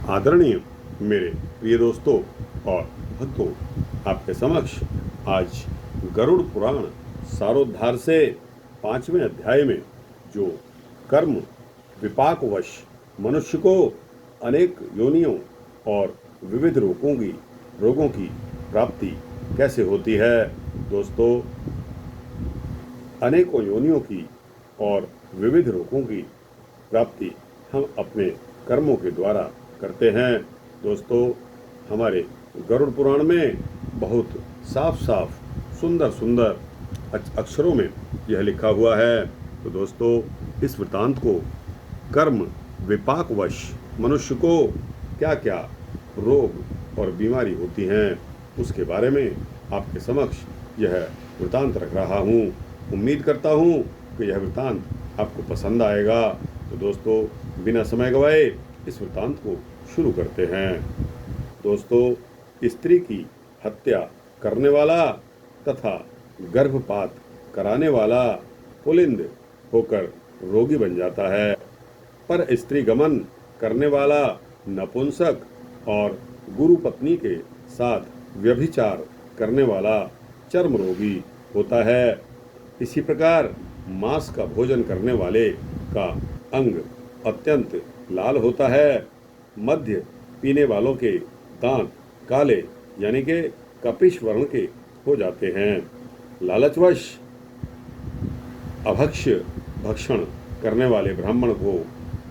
आदरणीय मेरे प्रिय दोस्तों और भक्तों, आपके समक्ष आज गरुड़ पुराण सारोद्धार से 5वें अध्याय में जो कर्म विपाकवश मनुष्य को अनेक योनियों और विविध रोगों की प्राप्ति कैसे होती है। दोस्तों, अनेकों योनियों की और विविध रोगों की प्राप्ति हम अपने कर्मों के द्वारा करते हैं। दोस्तों, हमारे गरुड़ पुराण में बहुत साफ साफ सुंदर सुंदर अक्षरों में यह लिखा हुआ है। तो दोस्तों, इस वृतांत को कर्म विपाकवश मनुष्य को क्या क्या रोग और बीमारी होती हैं उसके बारे में आपके समक्ष यह वृतांत रख रहा हूँ। उम्मीद करता हूँ कि यह वृतांत आपको पसंद आएगा। तो दोस्तों, बिना समय गवाए इस वृतांत को शुरू करते हैं। दोस्तों, स्त्री की हत्या करने वाला तथा गर्भपात कराने वाला पुलिंद होकर रोगी बन जाता है, पर स्त्री गमन करने वाला नपुंसक और गुरु पत्नी के साथ व्यभिचार करने वाला चर्म रोगी होता है। इसी प्रकार मांस का भोजन करने वाले का अंग अत्यंत लाल होता है। मध्य पीने वालों के दांत काले यानी के कपिश वर्ण के हो जाते हैं। लालचवश अभक्ष्य भक्षण करने वाले ब्राह्मण को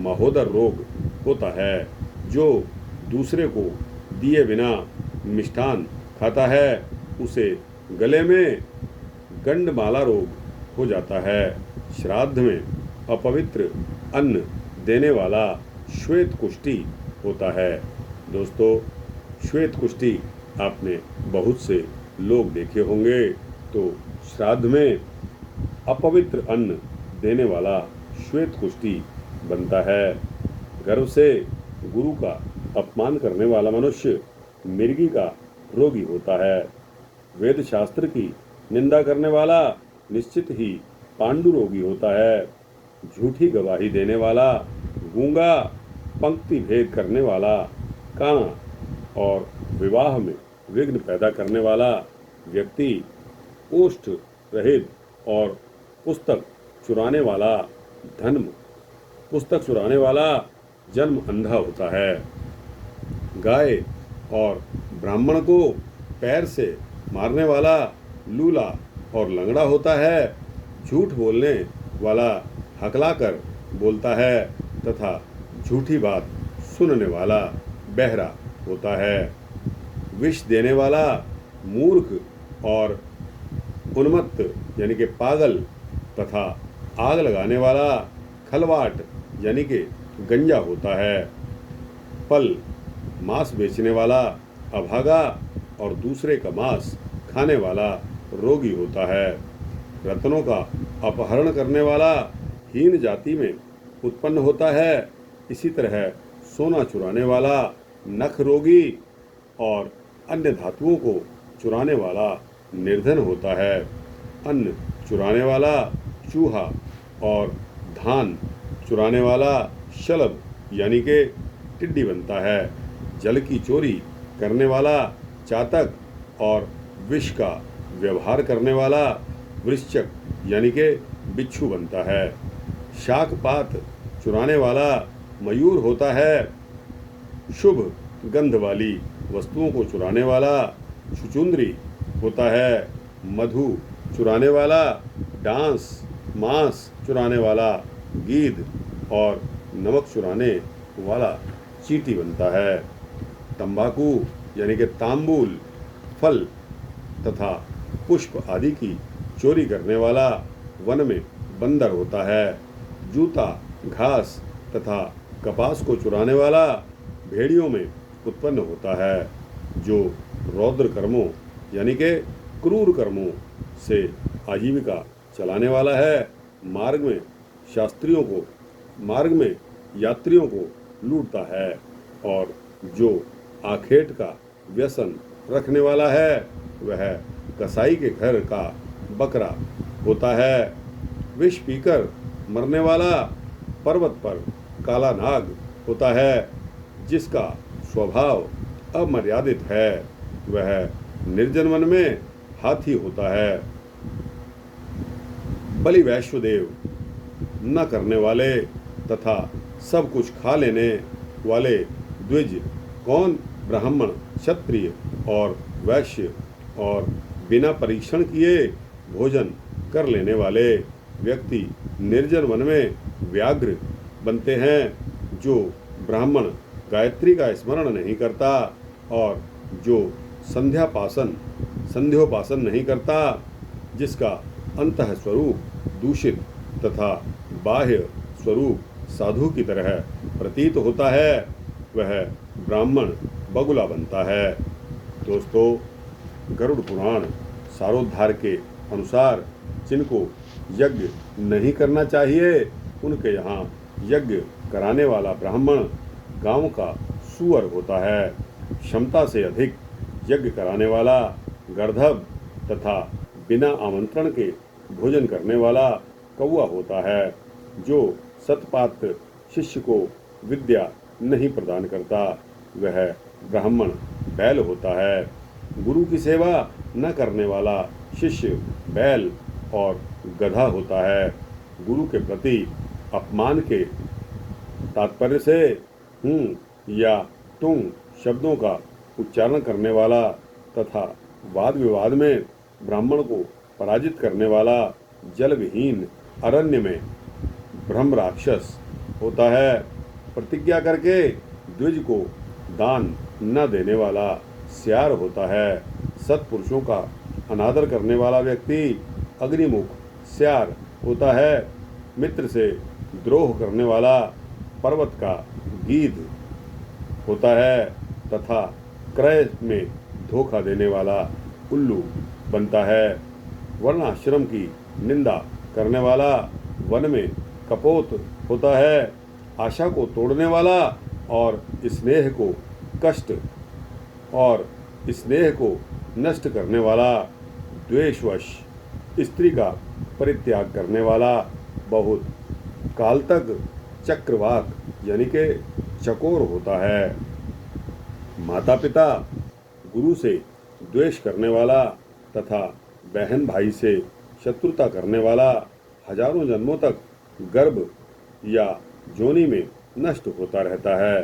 महोदर रोग होता है। जो दूसरे को दिए बिना मिष्ठान खाता है उसे गले में गंडमाला रोग हो जाता है। श्राद्ध में अपवित्र अन्न देने वाला श्वेत कुष्ठी होता है। दोस्तों, श्वेत कुष्ठी आपने बहुत से लोग देखे होंगे। तो श्राद्ध में अपवित्र अन्न देने वाला श्वेत कुष्ठी बनता है। गर्व से गुरु का अपमान करने वाला मनुष्य मिर्गी का रोगी होता है। वेद शास्त्र की निंदा करने वाला निश्चित ही पांडु रोगी होता है। झूठी गवाही देने वाला गूंगा, पंक्ति भेद करने वाला काना और विवाह में विघ्न पैदा करने वाला व्यक्ति ओष्ठ रहित और पुस्तक चुराने वाला जन्म अंधा होता है। गाय और ब्राह्मण को पैर से मारने वाला लूला और लंगड़ा होता है। झूठ बोलने वाला हकलाकर बोलता है तथा झूठी बात सुनने वाला बहरा होता है। विष देने वाला मूर्ख और उन्मत्त यानी कि पागल तथा आग लगाने वाला खलवाट यानी कि गंजा होता है। फल मांस बेचने वाला अभागा और दूसरे का मांस खाने वाला रोगी होता है। रत्नों का अपहरण करने वाला हीन जाति में उत्पन्न होता है। इसी तरह सोना चुराने वाला नख रोगी और अन्य धातुओं को चुराने वाला निर्धन होता है। अन्न चुराने वाला चूहा और धान चुराने वाला शलभ यानी के टिड्डी बनता है। जल की चोरी करने वाला चातक और विष का व्यवहार करने वाला वृश्चक यानी के बिच्छू बनता है। शाक पात चुराने वाला मयूर होता है। शुभ गंध वाली वस्तुओं को चुराने वाला छुचुंदरी होता है। मधु चुराने वाला डांस, मांस चुराने वाला गीध और नमक चुराने वाला चींटी बनता है। तंबाकू यानी कि तांबूल, फल तथा पुष्प आदि की चोरी करने वाला वन में बंदर होता है। जूता, घास तथा कपास को चुराने वाला भेड़ियों में उत्पन्न होता है। जो रौद्र कर्मों यानी के क्रूर कर्मों से आजीविका चलाने वाला है, मार्ग में यात्रियों को लूटता है। और जो आखेट का व्यसन रखने वाला है वह कसाई के घर का बकरा होता है। विष पीकर मरने वाला पर्वत पर काला नाग होता है। जिसका स्वभाव अमर्यादित है वह निर्जन वन में हाथी होता है। बलि वैश्वदेव न करने वाले तथा सब कुछ खा लेने वाले द्विज कौन ब्राह्मण, क्षत्रिय और वैश्य और बिना परीक्षण किए भोजन कर लेने वाले व्यक्ति निर्जन वन में व्याघ्र बनते हैं, जो ब्राह्मण गायत्री का स्मरण नहीं करता और जो संध्योपासन नहीं करता, जिसका अंतः स्वरूप दूषित तथा बाह्य स्वरूप साधु की तरह प्रतीत होता है, वह ब्राह्मण बगुला बनता है। दोस्तों, गरुड़ पुराण सारोद्धार के अनुसार जिनको यज्ञ नहीं करना चाहिए, उनके यहाँ यज्ञ कराने वाला ब्राह्मण गांव का सूअर होता है। क्षमता से अधिक यज्ञ कराने वाला गर्दभ तथा बिना आमंत्रण के भोजन करने वाला कौवा होता है, जो सतपात्र शिष्य को विद्या नहीं प्रदान करता, वह ब्राह्मण बैल होता है। गुरु की सेवा न करने वाला शिष्य बैल और गधा होता है। गुरु के प्रति अपमान के तात्पर्य से या तुम शब्दों का उच्चारण करने वाला तथा वाद विवाद में ब्राह्मण को पराजित करने वाला जल विहीन अरण्य में ब्रह्म राक्षस होता है। प्रतिज्ञा करके द्विज को दान न देने वाला स्यार होता है। सत्पुरुषों का अनादर करने वाला व्यक्ति अग्निमुख स्यार होता है। मित्र से द्रोह करने वाला पर्वत का गीध होता है तथा क्रय में धोखा देने वाला उल्लू बनता है। वर्णाश्रम की निंदा करने वाला वन में कपोत होता है। आशा को तोड़ने वाला और स्नेह को नष्ट करने वाला, द्वेषवश स्त्री का परित्याग करने वाला, बहुत काल तक चक्रवाक यानी के चकोर होता है। माता पिता, गुरु से द्वेष करने वाला तथा बहन भाई से शत्रुता करने वाला हजारों जन्मों तक गर्भ या जोनी में नष्ट होता रहता है।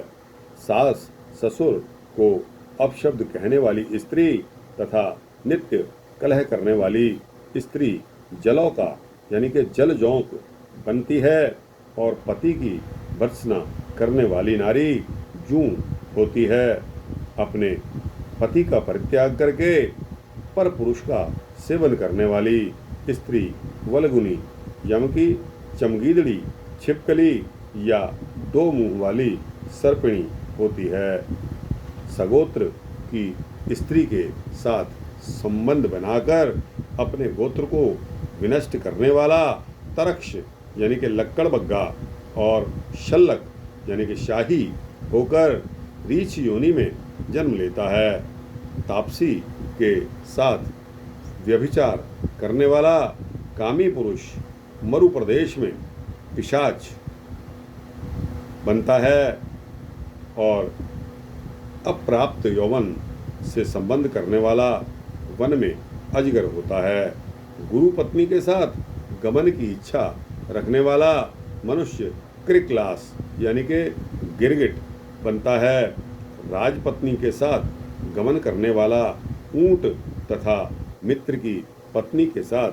सास ससुर को अपशब्द कहने वाली स्त्री तथा नित्य कलह करने वाली स्त्री जलौका यानी कि जल जोंक बनती है और पति की भर्त्सना करने वाली नारी जूं होती है। अपने पति का परित्याग करके पर पुरुष का सेवन करने वाली स्त्री वलगुनी, यमकी, चमगीदड़ी, छिपकली या दो मुंह वाली सर्पिणी होती है। सगोत्र की स्त्री के साथ संबंध बनाकर अपने गोत्र को विनष्ट करने वाला तरक्ष यानी कि लक्कड़ बग्गा और शल्लक यानी कि शाही होकर रीछ योनि में जन्म लेता है। तापसी के साथ व्यभिचार करने वाला कामी पुरुष मरु प्रदेश में पिशाच बनता है और अप्राप्त यौवन से संबंध करने वाला वन में अजगर होता है। गुरु पत्नी के साथ गमन की इच्छा रखने वाला मनुष्य क्रिकलास यानी कि गिरगिट बनता है। राजपत्नी के साथ गमन करने वाला ऊंट तथा मित्र की पत्नी के साथ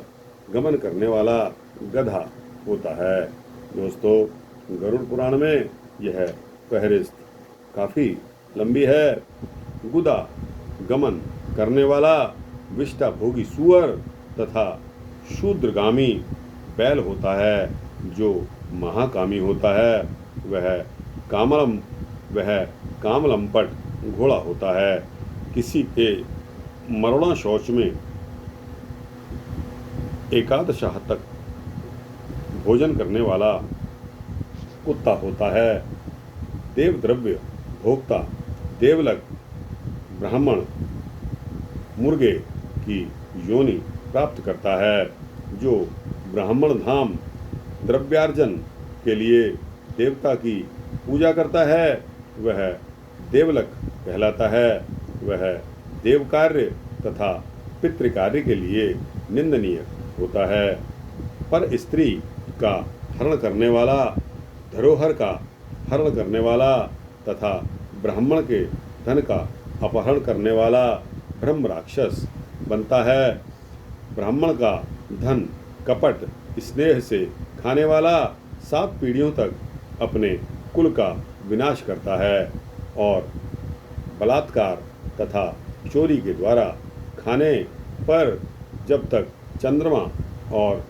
गमन करने वाला गधा होता है। दोस्तों, गरुड़ पुराण में यह फहरिस्त काफ़ी लंबी है। गुदा गमन करने वाला विष्टा भोगी सूअर तथा शूद्रगामी बैल होता है। जो महाकामी होता है वह कामलंपट घोड़ा होता है। किसी के मरुणा शौच में एकादशाह तक भोजन करने वाला कुत्ता होता है। देवद्रव्य भोक्ता देवलक ब्राह्मण मुर्गे की योनि प्राप्त करता है। जो ब्राह्मण धाम द्रव्यार्जन के लिए देवता की पूजा करता है वह देवलक कहलाता है। वह देव कार्य तथा पितृ कार्य के लिए निंदनीय होता है। पर स्त्री का हरण करने वाला, धरोहर का हरण करने वाला तथा ब्राह्मण के धन का अपहरण करने वाला ब्रह्म राक्षस बनता है। ब्राह्मण का धन कपट स्नेह से खाने वाला 7 पीढ़ियों तक अपने कुल का विनाश करता है और बलात्कार तथा चोरी के द्वारा खाने पर जब तक चंद्रमा और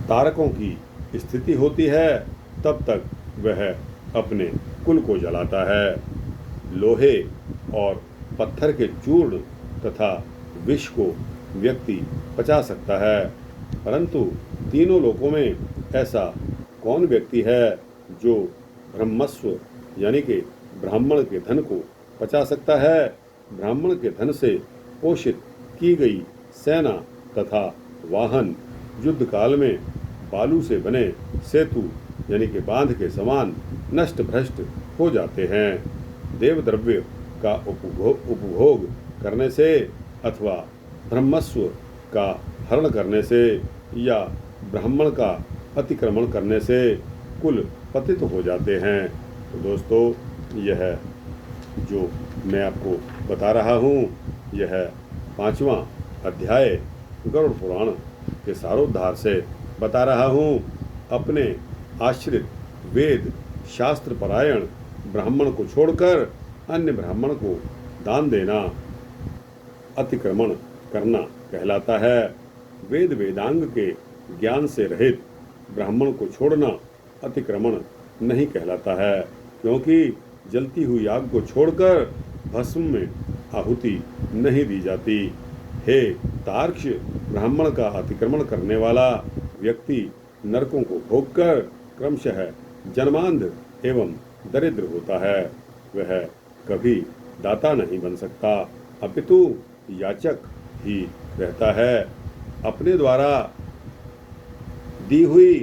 तारकों की स्थिति होती है तब तक वह अपने कुल को जलाता है। लोहे और पत्थर के चूर्ण तथा विष को व्यक्ति पचा सकता है, परंतु तीनों लोकों में ऐसा कौन व्यक्ति है जो ब्रह्मस्व यानी कि ब्राह्मण के धन को पचा सकता है। ब्राह्मण के धन से पोषित की गई सेना तथा वाहन युद्ध काल में बालू से बने सेतु यानी कि बांध के समान नष्ट भ्रष्ट हो जाते हैं। देव द्रव्य का उपभोग करने से अथवा ब्रह्मस्व का हरण करने से या ब्राह्मण का अतिक्रमण करने से कुल पतित हो जाते हैं। तो दोस्तों, यह जो मैं आपको बता रहा हूँ यह 5वां अध्याय गरुड़ पुराण के सारोद्धार से बता रहा हूँ। अपने आश्रित वेद शास्त्र परायण ब्राह्मण को छोड़कर अन्य ब्राह्मण को दान देना अतिक्रमण करना कहलाता है। वेद वेदांग के ज्ञान से रहित ब्राह्मण को छोड़ना अतिक्रमण नहीं कहलाता है, क्योंकि जलती हुई आग को छोड़कर भस्म में आहुति नहीं दी जाती। हे तार्क्ष, ब्राह्मण का अतिक्रमण करने वाला व्यक्ति नरकों को भोगकर क्रमशः जन्मांध एवं दरिद्र होता है। वह कभी दाता नहीं बन सकता, अपितु याचक ही रहता है। अपने द्वारा दी हुई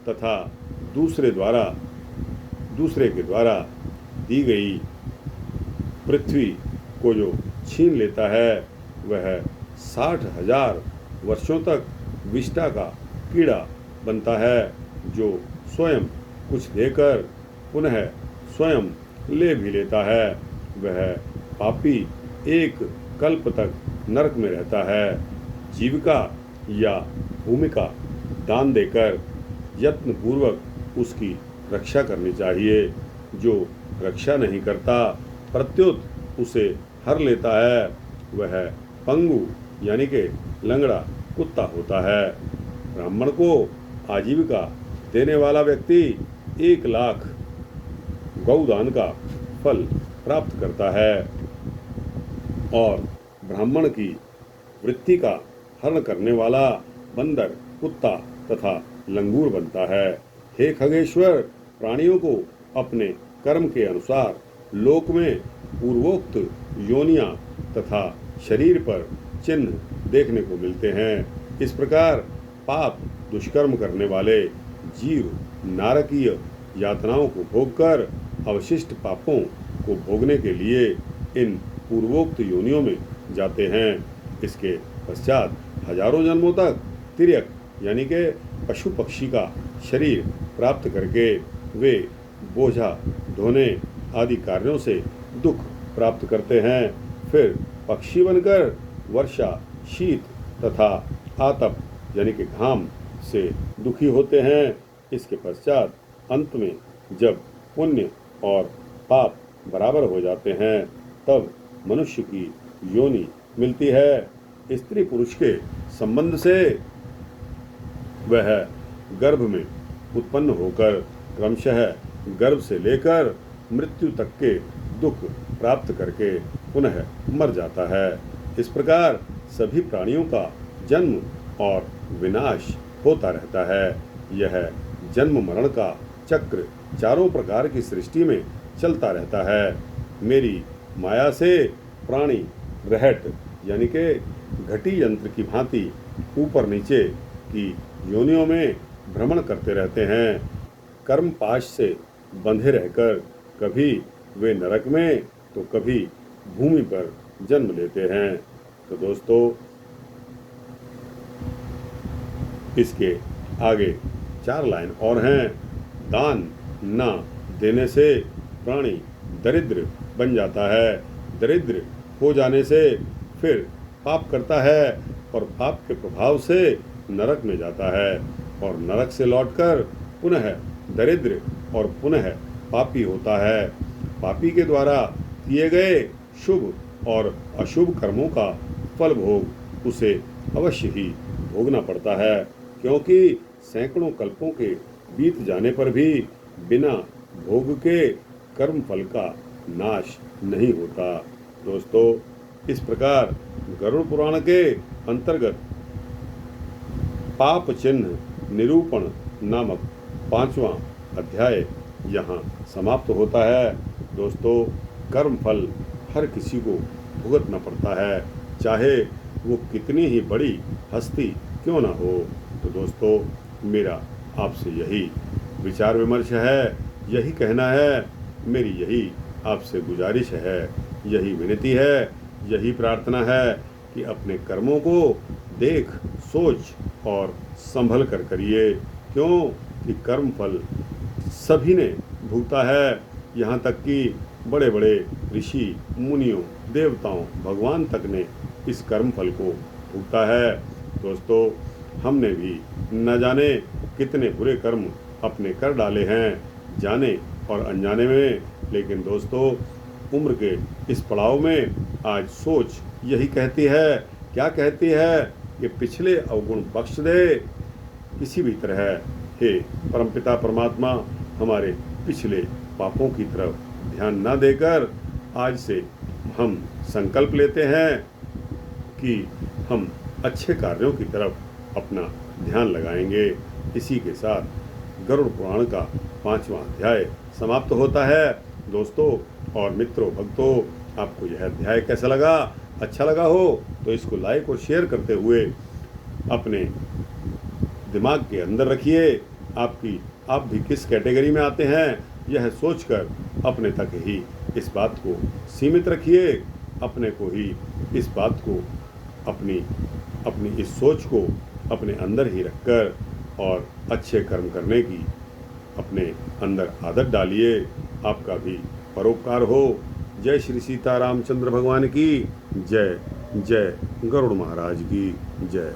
तथा दूसरे के द्वारा दी गई पृथ्वी को जो छीन लेता है वह 60,000 वर्षों तक विष्ठा का कीड़ा बनता है, जो स्वयं कुछ देकर पुनः स्वयं ले भी लेता है। वह पापी एक कल्प तक नरक में रहता है। जीविका या भूमिका दान देकर यत्न पूर्वक उसकी रक्षा करनी चाहिए। जो रक्षा नहीं करता प्रत्युत उसे हर लेता है वह पंगु यानी कि लंगड़ा कुत्ता होता है। ब्राह्मण को आजीविका देने वाला व्यक्ति 1 लाख गौदान का फल प्राप्त करता है और ब्राह्मण की वृत्ति का हरण करने वाला बंदर, कुत्ता तथा लंगूर बनता है। हे खगेश्वर, प्राणियों को अपने कर्म के अनुसार लोक में पूर्वोक्त योनियां तथा शरीर पर चिन्ह देखने को मिलते हैं। इस प्रकार पाप दुष्कर्म करने वाले जीव नारकीय यातनाओं को भोगकर अवशिष्ट पापों को भोगने के लिए इन पूर्वोक्त योनियों में जाते हैं। इसके पश्चात हजारों जन्मों तक तिर्यक यानी कि पशु पक्षी का शरीर प्राप्त करके वे बोझा ढोने आदि कार्यों से दुख प्राप्त करते हैं। फिर पक्षी बनकर वर्षा, शीत तथा आतप यानी कि घाम से दुखी होते हैं। इसके पश्चात अंत में जब पुण्य और पाप बराबर हो जाते हैं तब मनुष्य की योनि मिलती है। स्त्री पुरुष के संबंध से वह गर्भ में उत्पन्न होकर क्रमशः गर्भ से लेकर मृत्यु तक के दुख प्राप्त करके पुनः मर जाता है। इस प्रकार सभी प्राणियों का जन्म और विनाश होता रहता है। यह जन्म मरण का चक्र चारों प्रकार की सृष्टि में चलता रहता है। मेरी माया से प्राणी रहट यानी कि घटी यंत्र की भांति ऊपर नीचे की योनियों में भ्रमण करते रहते हैं। कर्म पाश से बंधे रहकर कभी वे नरक में तो कभी भूमि पर जन्म लेते हैं। तो दोस्तों, इसके आगे 4 लाइन और हैं। दान न देने से प्राणी दरिद्र बन जाता है, दरिद्र हो जाने से फिर पाप करता है और पाप के प्रभाव से नरक में जाता है और नरक से लौटकर पुनः दरिद्र और पुनः पापी होता है। पापी के द्वारा किए गए शुभ और अशुभ कर्मों का फल भोग उसे अवश्य ही भोगना पड़ता है, क्योंकि सैकड़ों कल्पों के बीत जाने पर भी बिना भोग के कर्म फल का नाश नहीं होता। दोस्तों, इस प्रकार गरुड़ पुराण के अंतर्गत पाप चिन्ह निरूपण नामक 5वां अध्याय यहाँ समाप्त होता है। दोस्तों, कर्म फल हर किसी को भुगतना पड़ता है, चाहे वो कितनी ही बड़ी हस्ती क्यों ना हो। तो दोस्तों, मेरा आपसे यही विचार विमर्श है, यही कहना है, मेरी यही आपसे गुजारिश है, यही विनती है, यही प्रार्थना है कि अपने कर्मों को देख सोच और संभल कर करिए, क्यों कि कर्म फल सभी ने भुगता है, यहाँ तक कि बड़े बड़े ऋषि मुनियों देवताओं भगवान तक ने इस कर्म फल को भुगता है। दोस्तों, हमने भी न जाने कितने बुरे कर्म अपने कर डाले हैं, जाने और अनजाने में, लेकिन दोस्तों, उम्र के इस पड़ाव में आज सोच यही कहती है, क्या कहती है कि पिछले अवगुण बख्श दे किसी भी तरह। हे परमपिता परमात्मा, हमारे पिछले पापों की तरफ ध्यान न देकर आज से हम संकल्प लेते हैं कि हम अच्छे कार्यों की तरफ अपना ध्यान लगाएंगे। इसी के साथ गरुड़ पुराण का 5वां अध्याय समाप्त होता है। दोस्तों और मित्रों, भक्तों, आपको यह अध्याय कैसा लगा? अच्छा लगा हो तो इसको लाइक और शेयर करते हुए अपने दिमाग के अंदर रखिए। आप भी किस कैटेगरी में आते हैं, यह सोचकर अपने तक ही इस बात को सीमित रखिए, अपने को ही इस बात को अपनी इस सोच को अपने अंदर ही रखकर और अच्छे कर्म करने की अपने अंदर आदत डालिए। आपका भी परोपकार हो। जय श्री सीता रामचंद्र भगवान की जय, जय गरुड़ महाराज की जय।